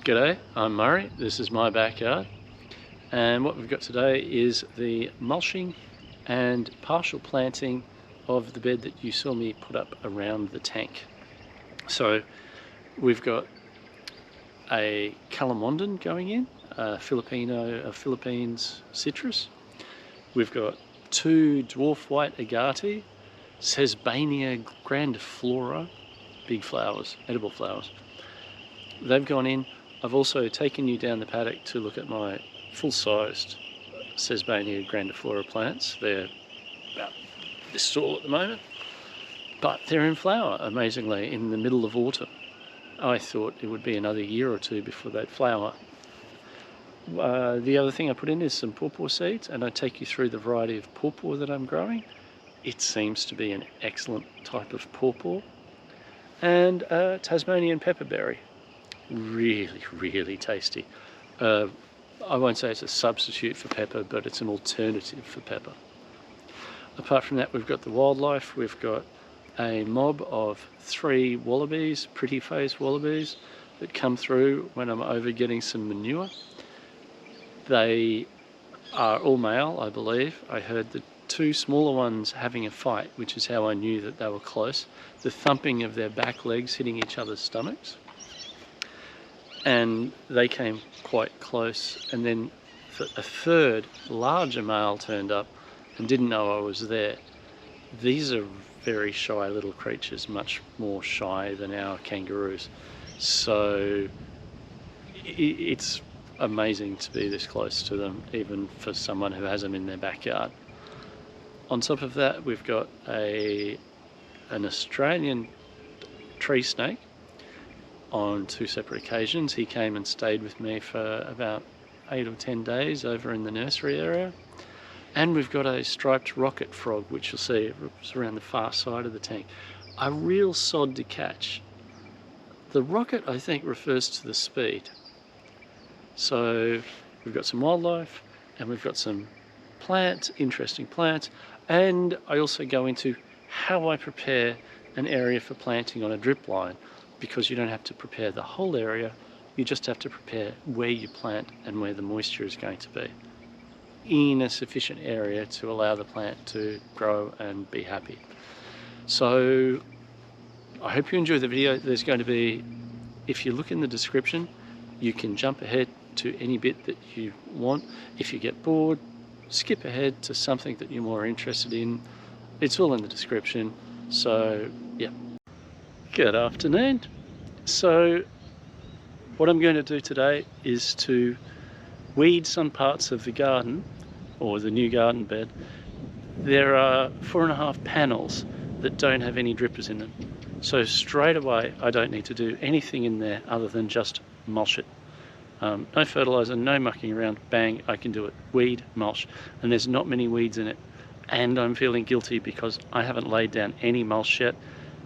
G'day, I'm Murray, this is my backyard, and what we've got today is the mulching and partial planting of the bed that you saw me put up around the tank. So we've got a calamondin going in, a Philippines citrus. We've got two dwarf white agati, Sesbania grandiflora, big flowers, edible flowers. They've gone in. I've also taken you down the paddock to look at my full-sized Sesbania grandiflora plants. They're about this tall at the moment, but they're in flower, amazingly, in the middle of autumn. I thought it would be another year or two before they'd flower. The other thing I put in is some pawpaw seeds, and I take you through the variety of pawpaw that I'm growing. It seems to be an excellent type of pawpaw. And Tasmanian pepperberry. Really tasty. I won't say it's a substitute for pepper, but it's an alternative for pepper. Apart from that, we've got the wildlife. We've got a mob of 3 wallabies, pretty face wallabies, that come through when I'm over getting some manure. They are all male, I believe. I heard the 2 smaller ones having a fight, which is how I knew that they were close. The thumping of their back legs hitting each other's stomachs. And they came quite close, and then a third larger male turned up and didn't know I was there. These are very shy little creatures, much more shy than our kangaroos, so it's amazing to be this close to them, even for someone who has them in their backyard. On top of that, we've got an Australian tree snake. On 2 separate occasions, he came and stayed with me for about 8 or 10 days over in the nursery area. And we've got a striped rocket frog, which you'll see is around the far side of the tank. A real sod to catch. The rocket, I think, refers to the speed. So we've got some wildlife, and we've got some plants, interesting plants, and I also go into how I prepare an area for planting on a drip line, because you don't have to prepare the whole area, you just have to prepare where you plant and where the moisture is going to be in a sufficient area to allow the plant to grow and be happy. So I hope you enjoy the video. There's going to be, if you look in the description, you can jump ahead to any bit that you want. If you get bored, skip ahead to something that you're more interested in. It's all in the description. So yeah. Good afternoon. So what I'm going to do today is to weed some parts of the garden, or the new garden bed. There are 4.5 panels that don't have any drippers in them. So straight away, I don't need to do anything in there other than just mulch it. No fertilizer, no mucking around, bang, I can do it. Weed, mulch, and there's not many weeds in it. And I'm feeling guilty because I haven't laid down any mulch yet,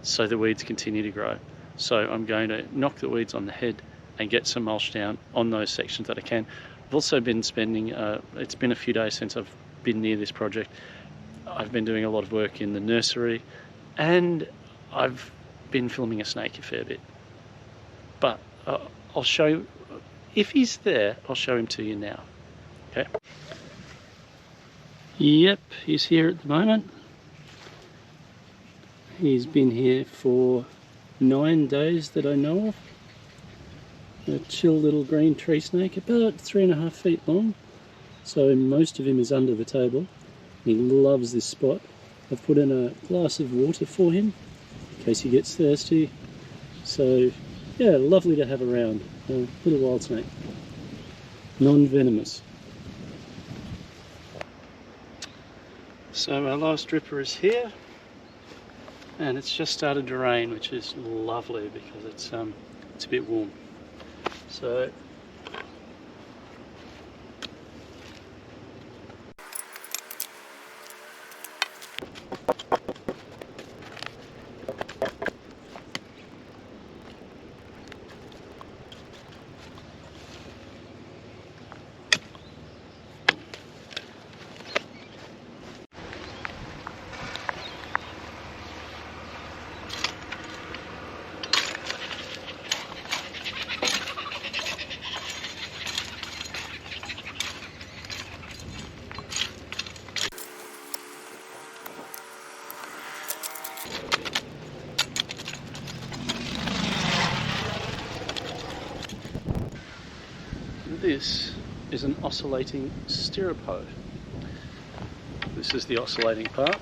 so the weeds continue to grow. So I'm going to knock the weeds on the head and get some mulch down on those sections that I can. I've also been spending, it's been a few days since I've been near this project. I've been doing a lot of work in the nursery, and I've been filming a snake a fair bit. But I'll show you, if he's there, I'll show him to you now. Okay. Yep, he's here at the moment. He's been here for 9 days that I know of. A chill little green tree snake, about 3.5 feet long. So most of him is under the table. He loves this spot. I've put in a glass of water for him in case he gets thirsty. So yeah, lovely to have around. A little wild snake. Non-venomous. So our last dripper is here. And it's just started to rain, which is lovely because it's a bit warm. So This is an oscillating stirrup hoe. This is the oscillating part.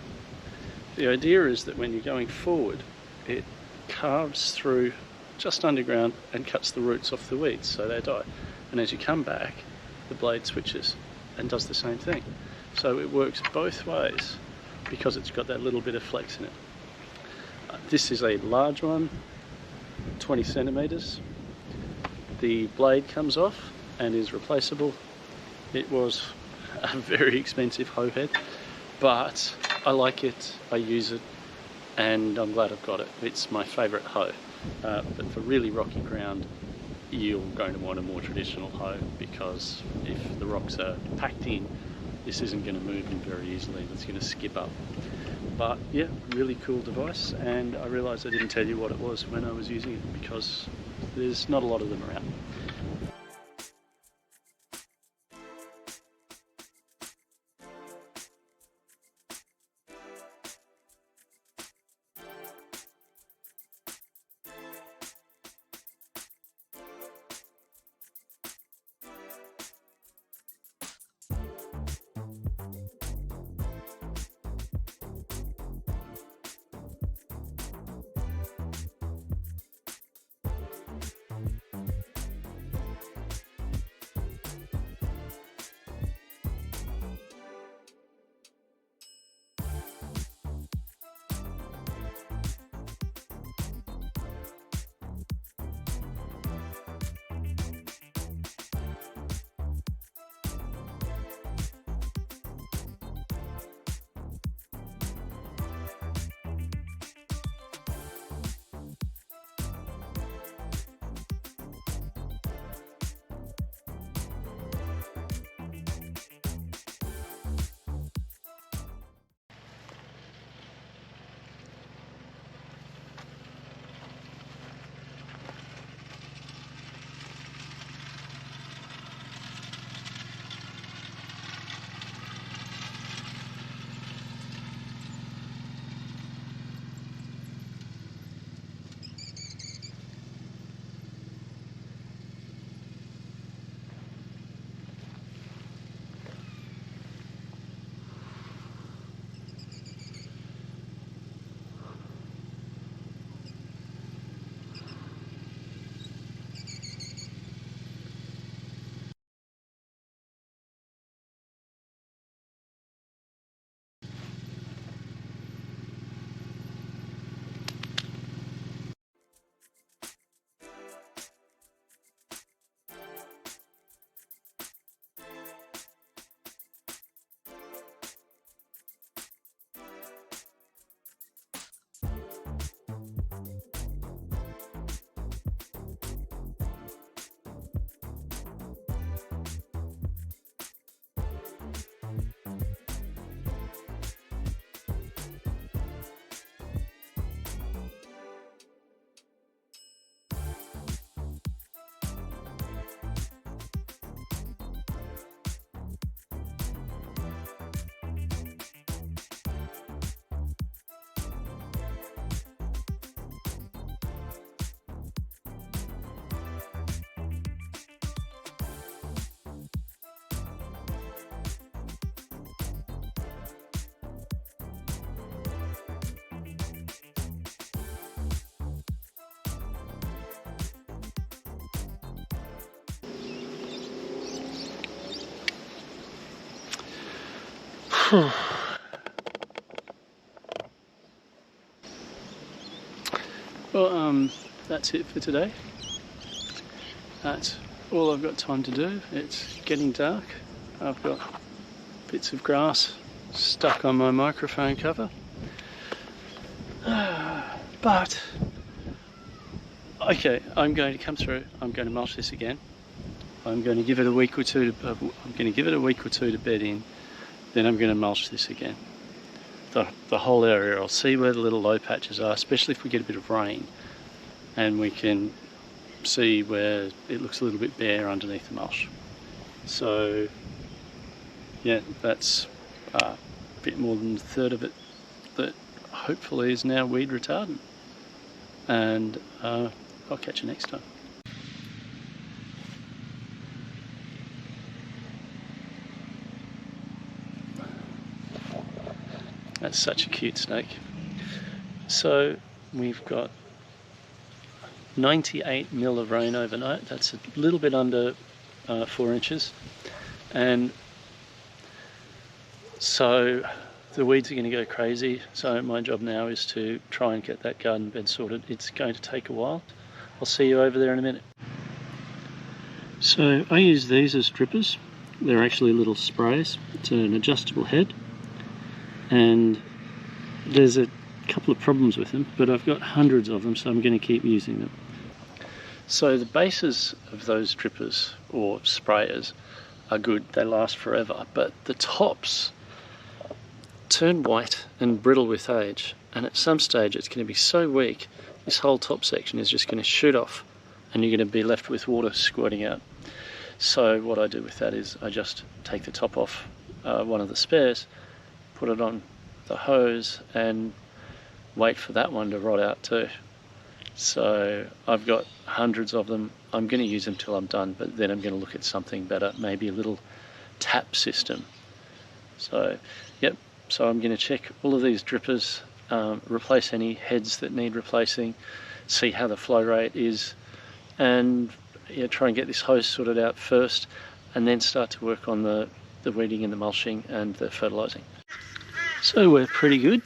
The idea is that when you're going forward, it carves through just underground and cuts the roots off the weeds so they die. And as you come back, the blade switches and does the same thing. So it works both ways because it's got that little bit of flex in it. This is a large one, 20 centimeters. The blade comes off and is replaceable. It was a very expensive hoe head, but I like it, I use it, and I'm glad I've got it. It's my favourite hoe. But for really rocky ground, you're going to want a more traditional hoe, because if the rocks are packed in, this isn't going to move in very easily. It's going to skip up. But yeah, really cool device, and I realised I didn't tell you what it was when I was using it, because there's not a lot of them around. Well, that's it for today. That's all I've got time to do. It's getting dark. I've got bits of grass stuck on my microphone cover. But, okay, I'm going to come through. I'm going to mulch this again. I'm going to give it a week or two to bed in. Then I'm going to mulch this again. The whole area. I'll see where the little low patches are, especially if we get a bit of rain, and we can see where it looks a little bit bare underneath the mulch. So yeah, that's a bit more than a third of it that hopefully is now weed retardant. And I'll catch you next time. That's such a cute snake. So we've got 98 mil of rain overnight. That's a little bit under 4 inches. And so the weeds are going to go crazy. So my job now is to try and get that garden bed sorted. It's going to take a while. I'll see you over there in a minute. So I use these as strippers. They're actually little sprays. It's an adjustable head. And there's a couple of problems with them, but I've got hundreds of them, so I'm going to keep using them. So the bases of those drippers or sprayers are good, they last forever, but the tops turn white and brittle with age, and at some stage it's going to be so weak this whole top section is just going to shoot off and you're going to be left with water squirting out. So what I do with that is I just take the top off one of the spares, put it on the hose and wait for that one to rot out too. So I've got hundreds of them. I'm going to use them till I'm done, but then I'm going to look at something better, maybe a little tap system. So yep, so I'm going to check all of these drippers, replace any heads that need replacing, see how the flow rate is, and try and get this hose sorted out first, and then start to work on the weeding and the mulching and the fertilising. So we're pretty good.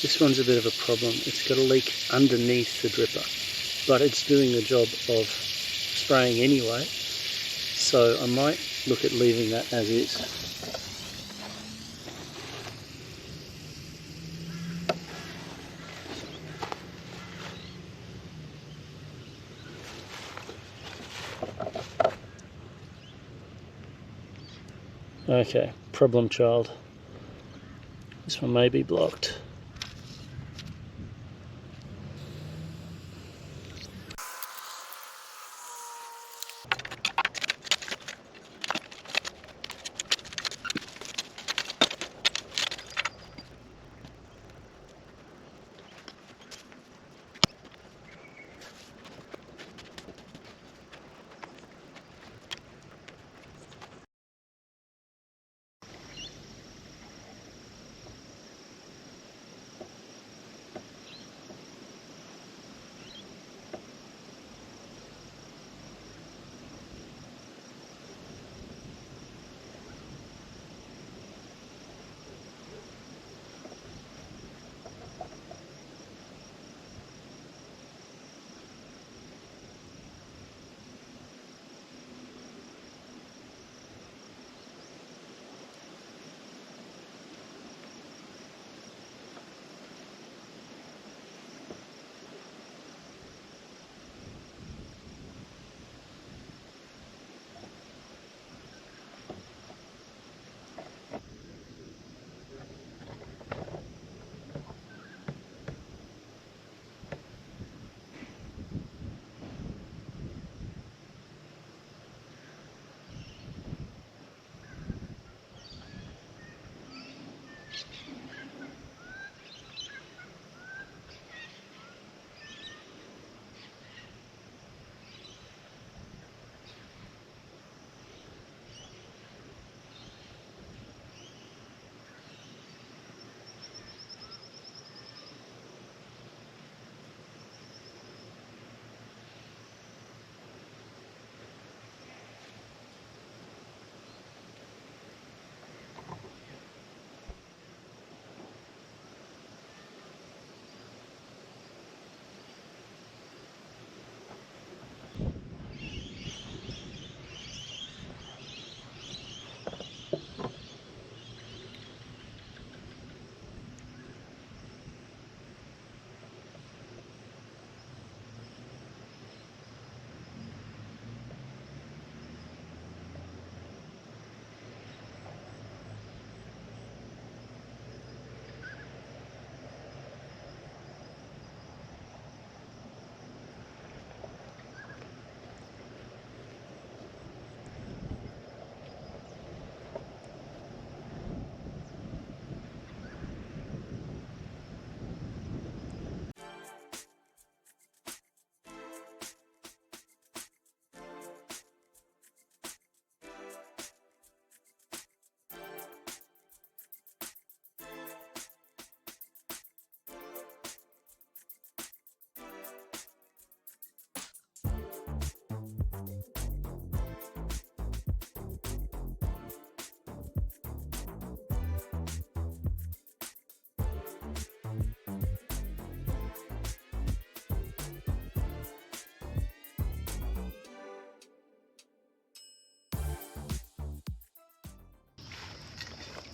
This one's a bit of a problem. It's got a leak underneath the dripper, but it's doing the job of spraying anyway, so I might look at leaving that as is. Okay, problem child. This one may be blocked.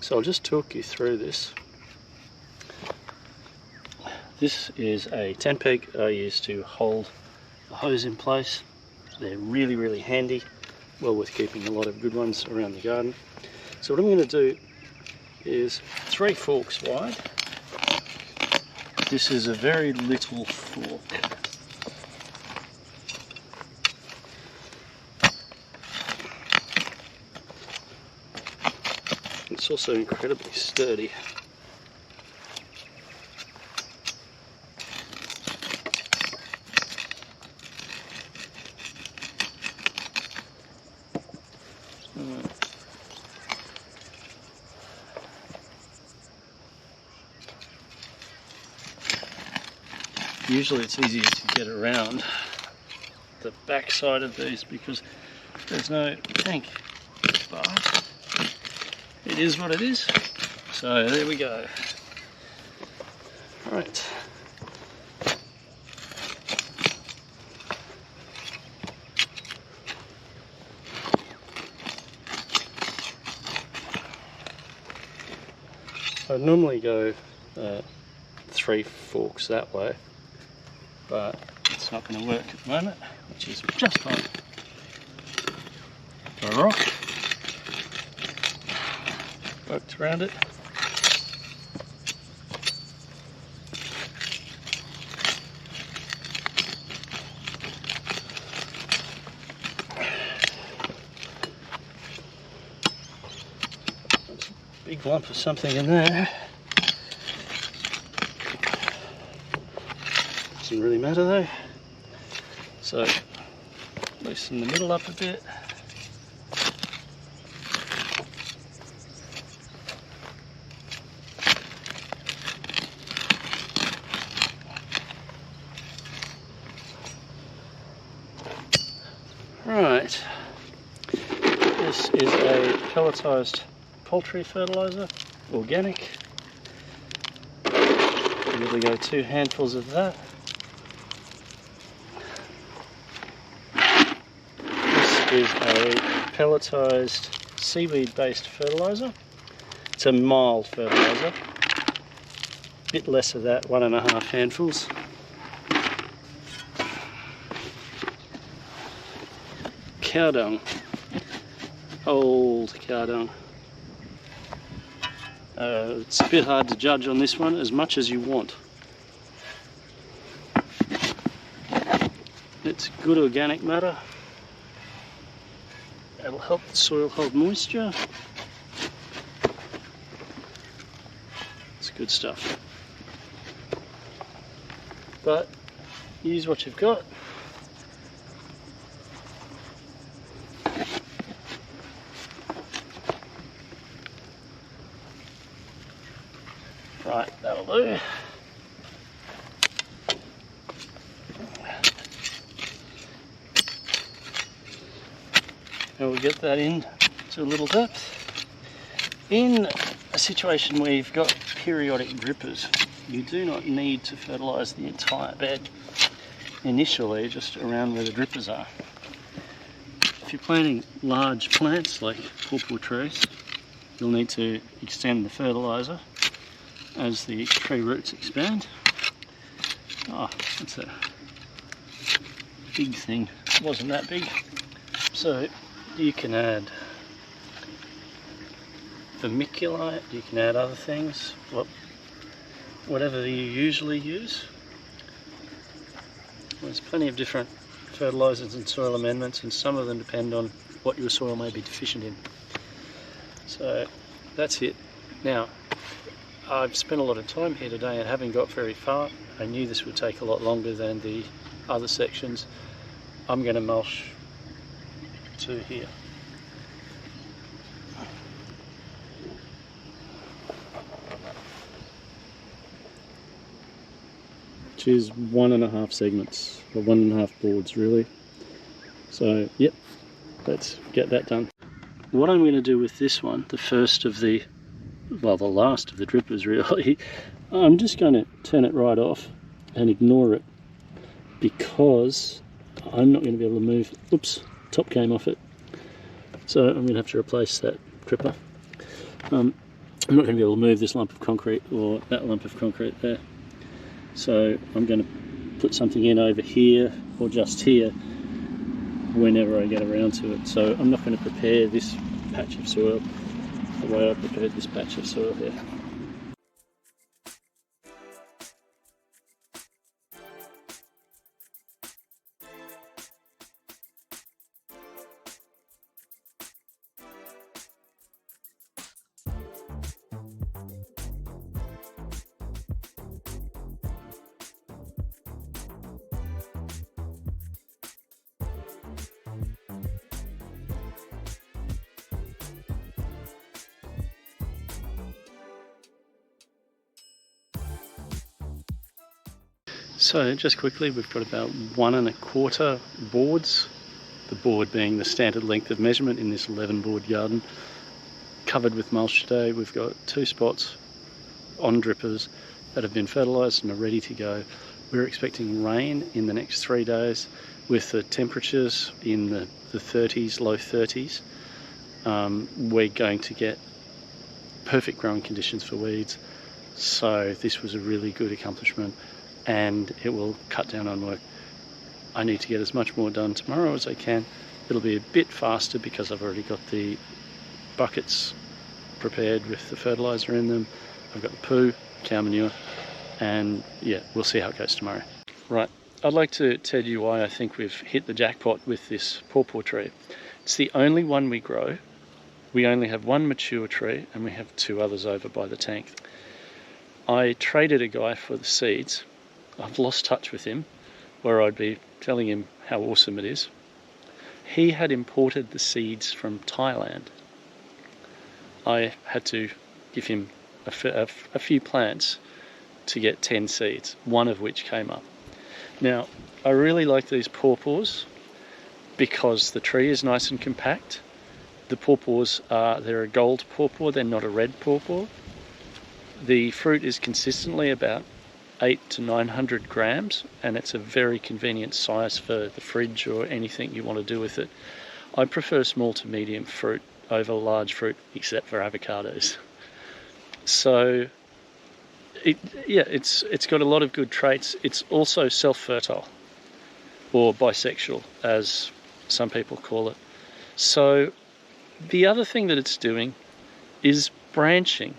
So I'll just talk you through this. This is a 10 peg I use to hold the hose in place. They're really, really handy, well worth keeping a lot of good ones around the garden. So what I'm going to do is 3 forks wide. This is a very little fork. It's also incredibly sturdy. Usually it's easier to get around the back side of these because there's no tank, but it is what it is. So there we go. Right. I'd normally go 3 forks that way, but it's not going to work at the moment, which is just fine. A rock, poked around it. There's a big lump of something in there. Doesn't really matter though. So loosen the middle up a bit. Right. This is a pelletized poultry fertilizer, organic. Usually go 2 handfuls of that. Is a pelletized seaweed-based fertilizer. It's a mild fertilizer. Bit less of that, 1.5 handfuls. Cow dung. Old cow dung. It's a bit hard to judge on this one, as much as you want. It's good organic matter. It'll help the soil hold moisture. It's good stuff. But use what you've got. Right, that'll do. And we'll get that in to a little depth. In a situation where you've got periodic drippers, you do not need to fertilise the entire bed initially, just around where the drippers are. If you're planting large plants like pawpaw trees, you'll need to extend the fertiliser as the tree roots expand. Oh, that's a big thing. It wasn't that big. So you can add vermiculite, you can add other things, whatever you usually use. There's plenty of different fertilisers and soil amendments, and some of them depend on what your soil may be deficient in. So that's it. Now, I've spent a lot of time here today and haven't got very far. I knew this would take a lot longer than the other sections. I'm going to mulch to here. Which is 1.5 segments, or 1.5 boards really. So yep, let's get that done. What I'm going to do with this one, the first of the, well, the last of the drippers really, I'm just going to turn it right off and ignore it, because I'm not going to be able to move. Oops, top came off it. So I'm going to have to replace that dripper. I'm not going to be able to move this lump of concrete or that lump of concrete there. So I'm going to put something in over here or just here whenever I get around to it. So I'm not going to prepare this patch of soil the way I prepared this patch of soil here. So just quickly, we've got about 1 1/4 boards, the board being the standard length of measurement in this 11 board garden, covered with mulch today. We've got 2 spots on drippers that have been fertilised and are ready to go. We're expecting rain in the next 3 days with the temperatures in the 30s, low 30s. We're going to get perfect growing conditions for weeds. So this was a really good accomplishment, and it will cut down on work. I need to get as much more done tomorrow as I can. It'll be a bit faster because I've already got the buckets prepared with the fertiliser in them. I've got the poo, cow manure, and yeah, we'll see how it goes tomorrow. Right, I'd like to tell you why I think we've hit the jackpot with this pawpaw tree. It's the only one we grow. We only have 1 mature tree and we have 2 others over by the tank. I traded a guy for the seeds. I've lost touch with him, where I'd be telling him how awesome it is. He had imported the seeds from Thailand. I had to give him a few plants to get 10 seeds, one of which came up. Now, I really like these pawpaws because the tree is nice and compact. The pawpaws they're a gold pawpaw, they're not a red pawpaw. The fruit is consistently about 800 to 900 grams, and it's a very convenient size for the fridge or anything you want to do with it. I prefer small to medium fruit over large fruit, except for avocados. So it's got a lot of good traits. It's also self-fertile, or bisexual, as some people call it. So the other thing that it's doing is branching.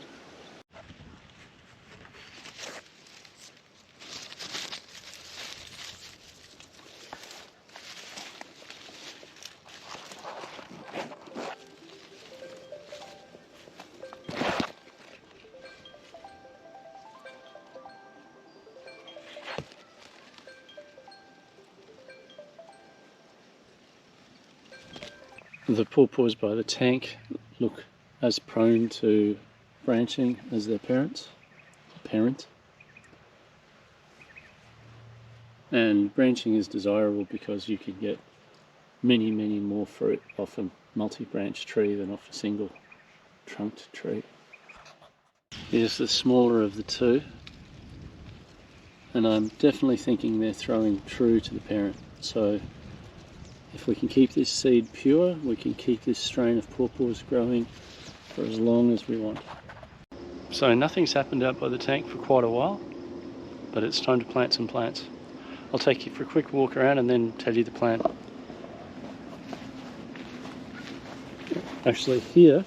The pawpaws by the tank look as prone to branching as their parent. And branching is desirable because you can get many more fruit off a multi-branch tree than off a single trunked tree. Here's the smaller of the 2, and I'm definitely thinking they're throwing true to the parent. So if we can keep this seed pure, we can keep this strain of pawpaws growing for as long as we want. So nothing's happened out by the tank for quite a while, but it's time to plant some plants. I'll take you for a quick walk around and then tell you the plan. Actually, here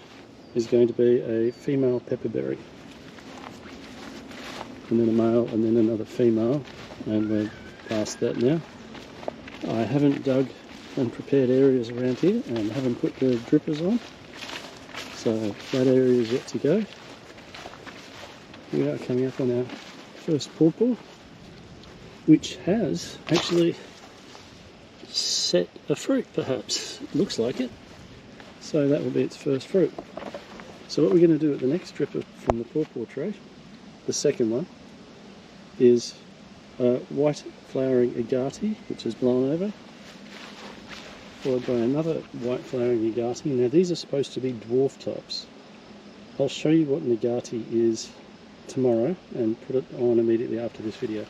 is going to be a female pepperberry, and then a male, and then another female, and we're past that now. I haven't dug and prepared areas around here and haven't put the drippers on, so that area is yet to go. We are coming up on our first pawpaw, which has actually set a fruit, perhaps. It looks like it. So that will be its first fruit. So what we're going to do at the next dripper from the pawpaw tree, the second one, is a white flowering agati, which is blown over, followed by another white flowering agati. Now these are supposed to be dwarf types. I'll show you what an agati is tomorrow and put it on immediately after this video.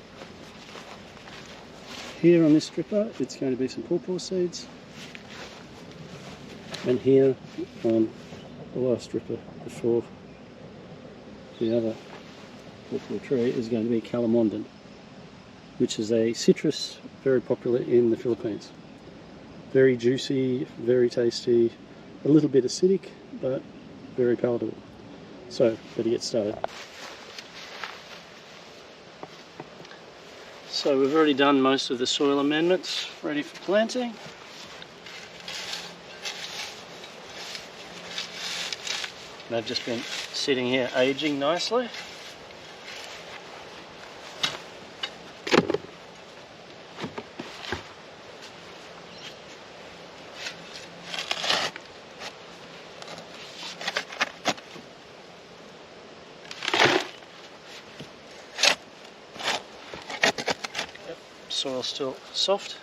Here on this stripper it's going to be some pawpaw seeds, and here on the last stripper before the other popular tree is going to be calamondin, which is a citrus very popular in the Philippines. Very juicy, very tasty, a little bit acidic, but very palatable. So, better get started. So we've already done most of the soil amendments, ready for planting. They've just been sitting here aging nicely. Soil's still soft.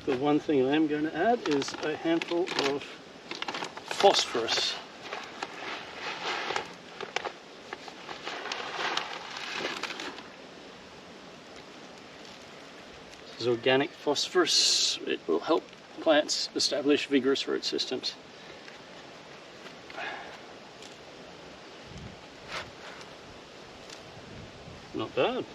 The one thing I am going to add is a handful of phosphorus. This is organic phosphorus. It will help plants establish vigorous root systems. Not bad.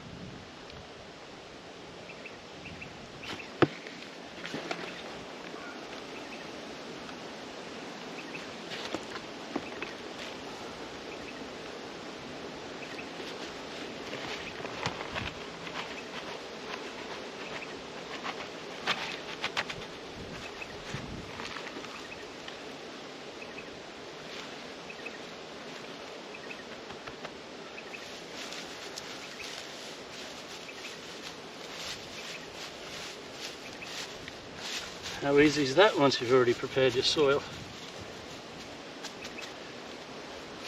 How easy is that once you've already prepared your soil?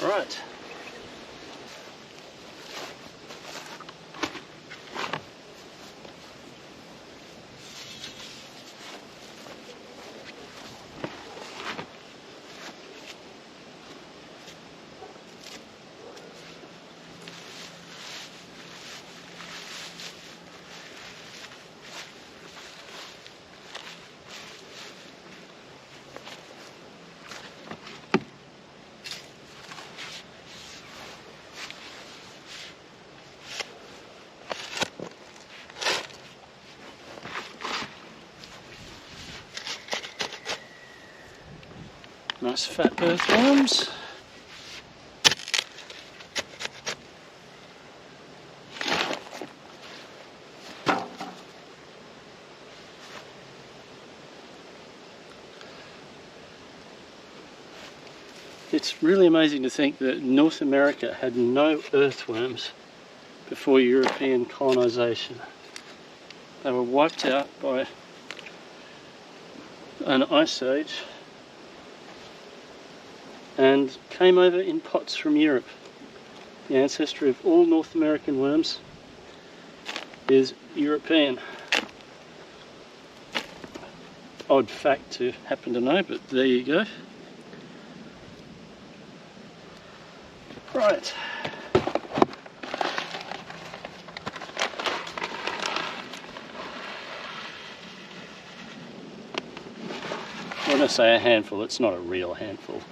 Right. Nice fat earthworms. It's really amazing to think that North America had no earthworms before European colonisation. They were wiped out by an ice age and came over in pots from Europe. The ancestry of all North American worms is European. Odd fact to happen to know, but there you go. Right. When I say a handful, it's not a real handful.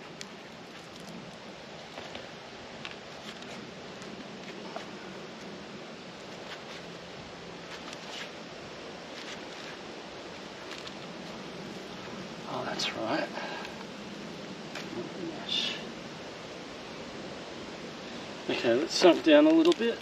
Oh, that's right. Yes. Okay, let's sunk down a little bit.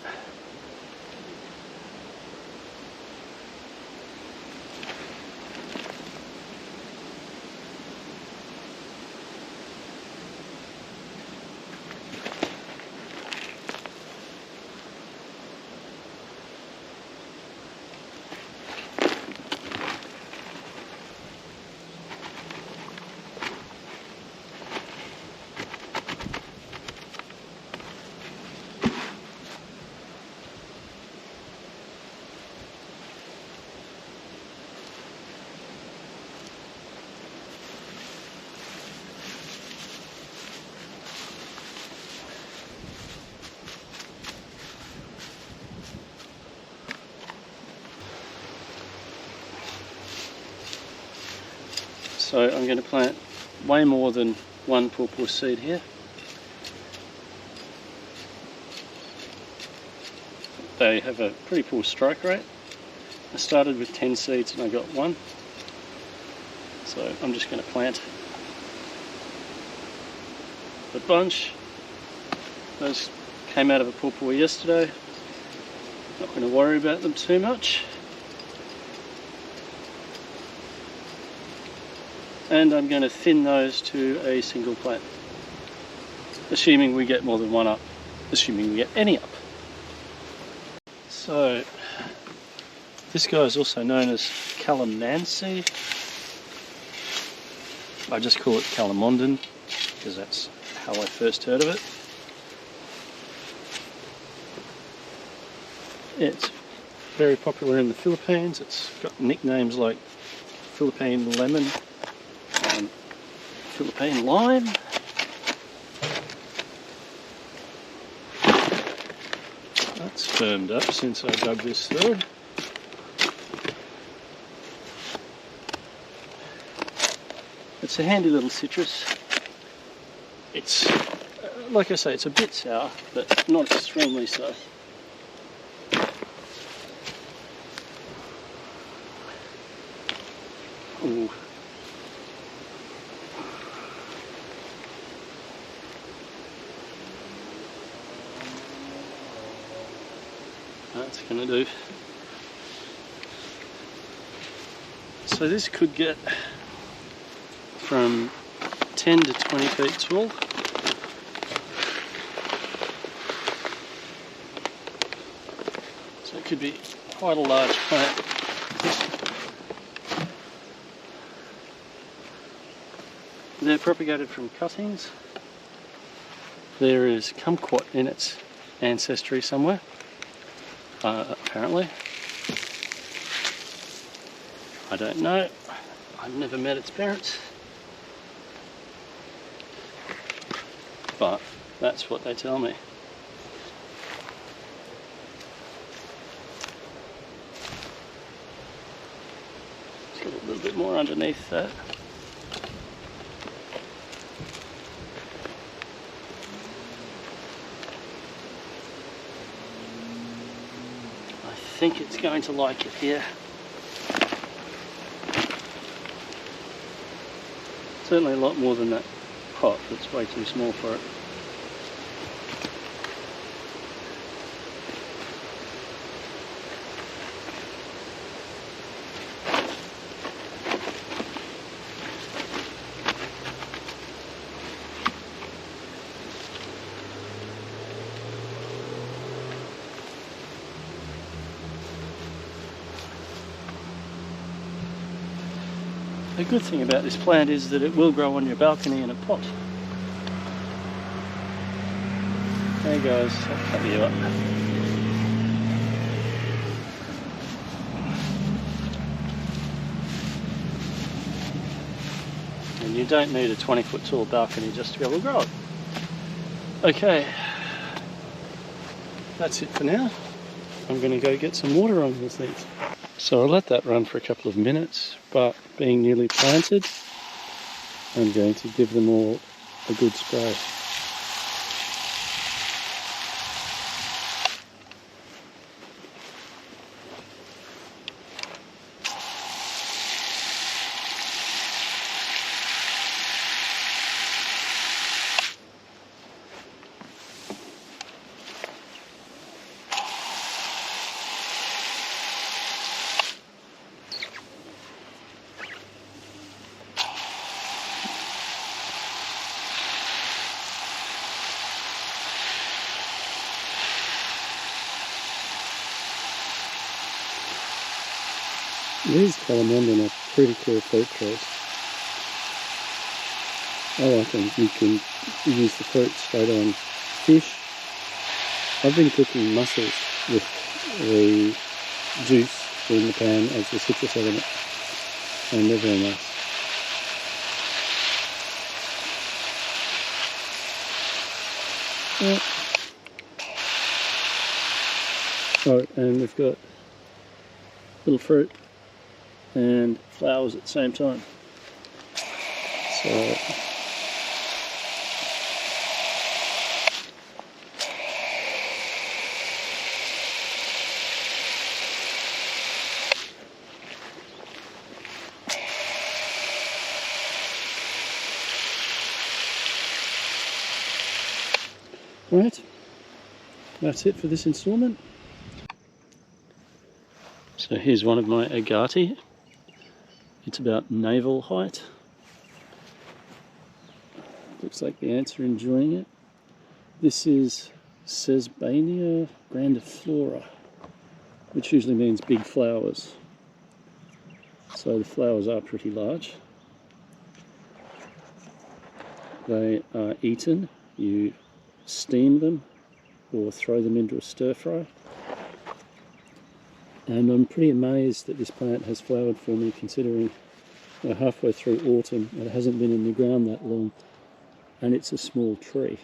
So I'm going to plant way more than one pawpaw seed here. They have a pretty poor strike rate. I started with 10 seeds and I got one. So I'm just going to plant a bunch. Those came out of a pawpaw yesterday. Not going to worry about them too much. And I'm going to thin those to a single plant. Assuming we get more than one up. Assuming we get any up. So, this guy is also known as calamasi. I just call it calamondin because that's how I first heard of it. It's very popular in the Philippines. It's got nicknames like Philippine lemon and Philippine lime. That's firmed up since I dug this through. It's a handy little citrus. It's, like I say, it's a bit sour, but not extremely so. Ooh. That's gonna do. So this could get from 10 to 20 feet tall. So it could be quite a large plant. They're propagated from cuttings. There is kumquat in its ancestry somewhere, apparently. I don't know. I've never met its parents. But that's what they tell me. Let's get a little bit more underneath that. I think it's going to like it here. Certainly a lot more than that pot that's way too small for it. The good thing about this plant is that it will grow on your balcony in a pot. There goes, I'll cover you up. And you don't need a 20-foot tall balcony just to be able to grow it. Okay, that's it for now. I'm going to go get some water on these things. So I'll let that run for a couple of minutes, but being newly planted, I'm going to give them all a good spray. These calamondin are pretty cool fruit trees. I like them. You can use the fruit straight on fish. I've been cooking mussels with the juice in the pan as the citrus element, and they're very nice. Yeah. Oh, and we've got little fruit and flowers at the same time. So right, that's it for this instalment. So here's one of my agati. It's about navel height. Looks like the ants are enjoying it. This is Sesbania grandiflora, which usually means big flowers. So the flowers are pretty large. They are eaten. You steam them or throw them into a stir fry. And I'm pretty amazed that this plant has flowered for me, considering we're halfway through autumn. It hasn't been in the ground that long, and it's a small tree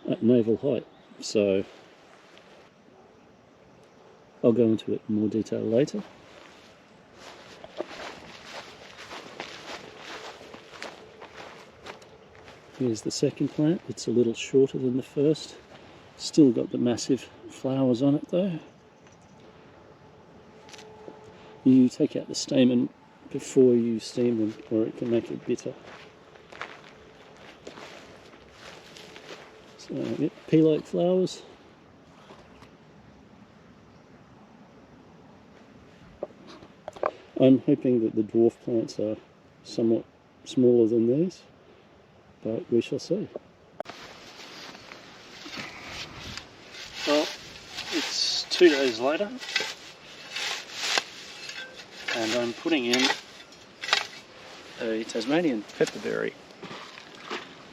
at navel height. So I'll go into it in more detail later. Here's the second plant. It's a little shorter than the first. Still got the massive flowers on it though. You take out the stamen before you steam them, or it can make it bitter. So yep, pea-like flowers. I'm hoping that the dwarf plants are somewhat smaller than these, but we shall see. Well, it's 2 days later, and I'm putting in a Tasmanian pepperberry,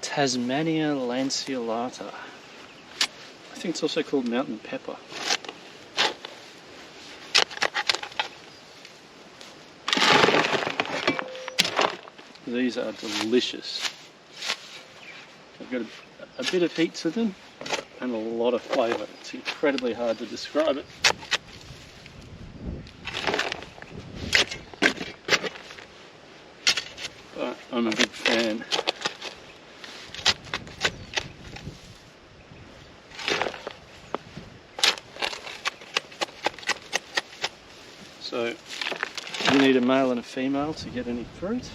Tasmania lanceolata. I think it's also called mountain pepper. These are delicious. They've got a bit of heat to them and a lot of flavour. It's incredibly hard to describe it. But I'm a big fan. So you need a male and a female to get any fruit.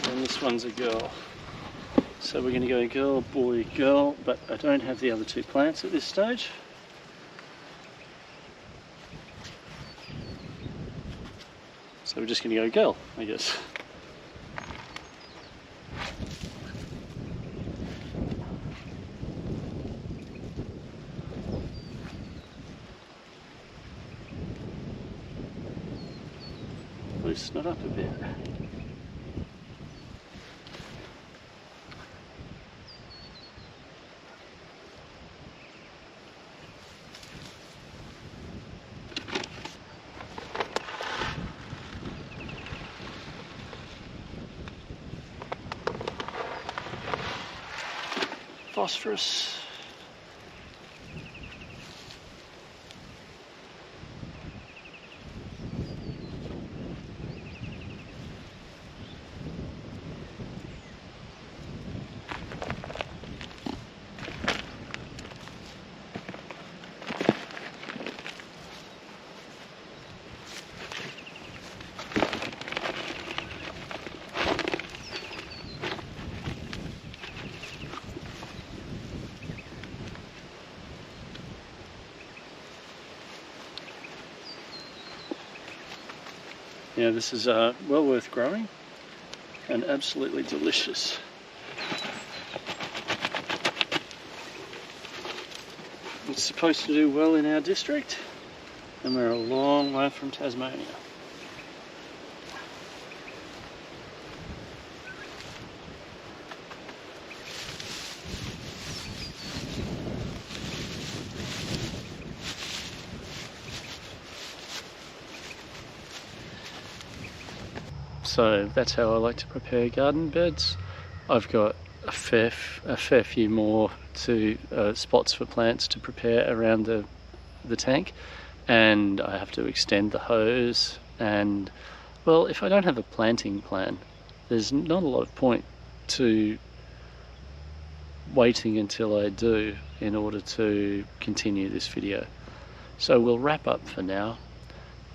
And this one's a girl. So we're going to go girl, boy, girl, but I don't have the other two plants at this stage. So we're just going to go girl, I guess. Loosen it up a bit. Phosphorus. Yeah, this is well worth growing and absolutely delicious. It's supposed to do well in our district, and we're a long way from Tasmania. So that's how I like to prepare garden beds. I've got a fair few more spots for plants to prepare around the tank, and I have to extend the hose, and Well, if I don't have a planting plan, there's not a lot of point to waiting until I do in order to continue this video. So we'll wrap up for now,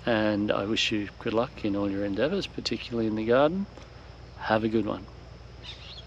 and I wish you good luck in all your endeavours, particularly in the garden. Have a good one.